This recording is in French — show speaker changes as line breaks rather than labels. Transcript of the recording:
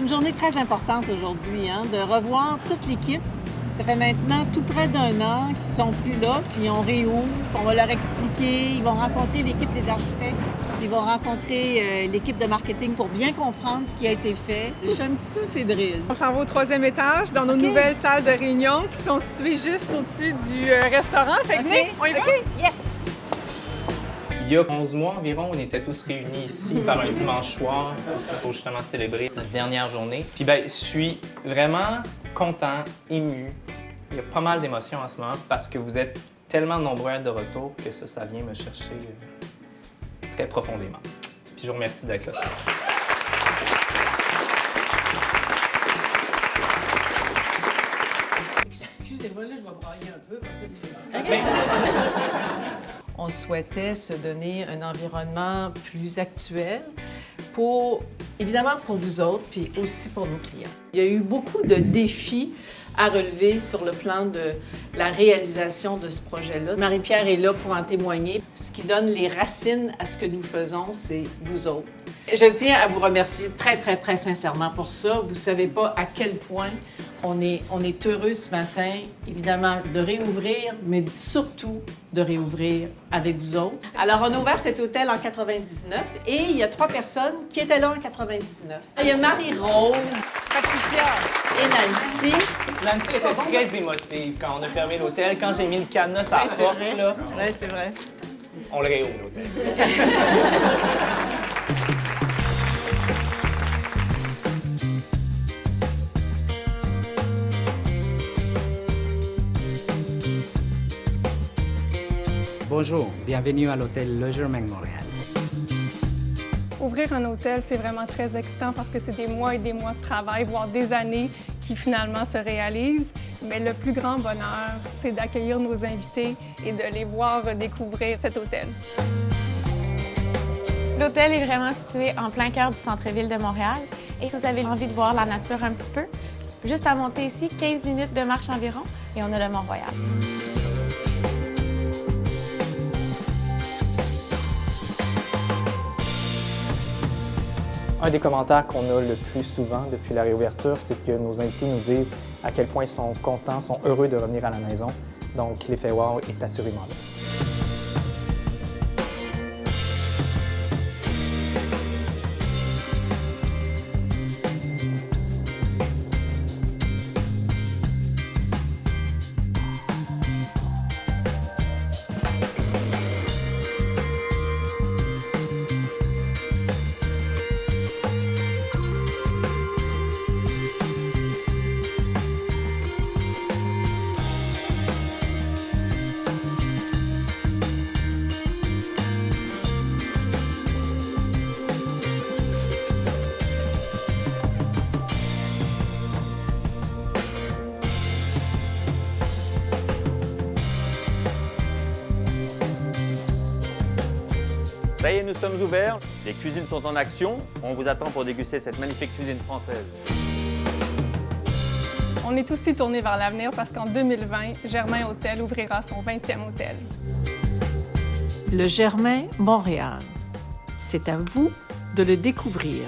une journée très importante aujourd'hui, hein, de revoir toute l'équipe. Ça fait maintenant tout près d'un an qu'ils ne sont plus là, puis on réouvre, on va leur expliquer, ils vont rencontrer l'équipe des architectes, ils vont rencontrer l'équipe de marketing pour bien comprendre ce qui a été fait. Je suis un petit peu fébrile.
On s'en va au 3e étage, dans nos nouvelles salles de réunion qui sont situées juste au-dessus du restaurant. Fait que venez, on y va?
Yes!
Il y a 11 mois environ, on était tous réunis ici par un dimanche soir pour justement célébrer notre dernière journée. Puis ben, je suis vraiment content, ému. Il y a pas mal d'émotions en ce moment parce que vous êtes tellement nombreux à être de retour que ça vient me chercher très profondément. Puis je vous remercie d'être là.
Excusez-moi, là, je vais brailler un peu, comme ça, c'est fini. On souhaitait se donner un environnement plus actuel évidemment pour vous autres, puis aussi pour nos clients. Il y a eu beaucoup de défis à relever sur le plan de la réalisation de ce projet-là. Marie-Pierre est là pour en témoigner. Ce qui donne les racines à ce que nous faisons, c'est vous autres. Je tiens à vous remercier très, très, très sincèrement pour ça. Vous ne savez pas à quel point on est heureux ce matin, évidemment, de réouvrir, mais surtout de réouvrir avec vous autres. Alors, on a ouvert cet hôtel en 99 et il y a 3 personnes qui étaient là en 99. Il y a Marie-Rose, Patricia et Nancy.
Nancy était très émotive quand on a fermé l'hôtel. Quand j'ai mis le cadenas à la porte, là,
Oui, c'est vrai.
on le réouvre, l'hôtel.
Bonjour, bienvenue à l'hôtel Le Germain Montréal.
Ouvrir un hôtel, c'est vraiment très excitant parce que c'est des mois et des mois de travail, voire des années qui finalement se réalisent. Mais le plus grand bonheur, c'est d'accueillir nos invités et de les voir découvrir cet hôtel.
L'hôtel est vraiment situé en plein cœur du centre-ville de Montréal. Et si vous avez envie de voir la nature un petit peu, juste à monter ici, 15 minutes de marche environ, et on a le Mont-Royal.
Un des commentaires qu'on a le plus souvent depuis la réouverture, c'est que nos invités nous disent à quel point ils sont contents, sont heureux de revenir à la maison. Donc, l'effet wow est assurément là.
Ça y est, nous sommes ouverts. Les cuisines sont en action. On vous attend pour déguster cette magnifique cuisine française.
On est aussi tourné vers l'avenir parce qu'en 2020, Germain Hôtel ouvrira son 20e hôtel.
Le Germain Montréal. C'est à vous de le découvrir.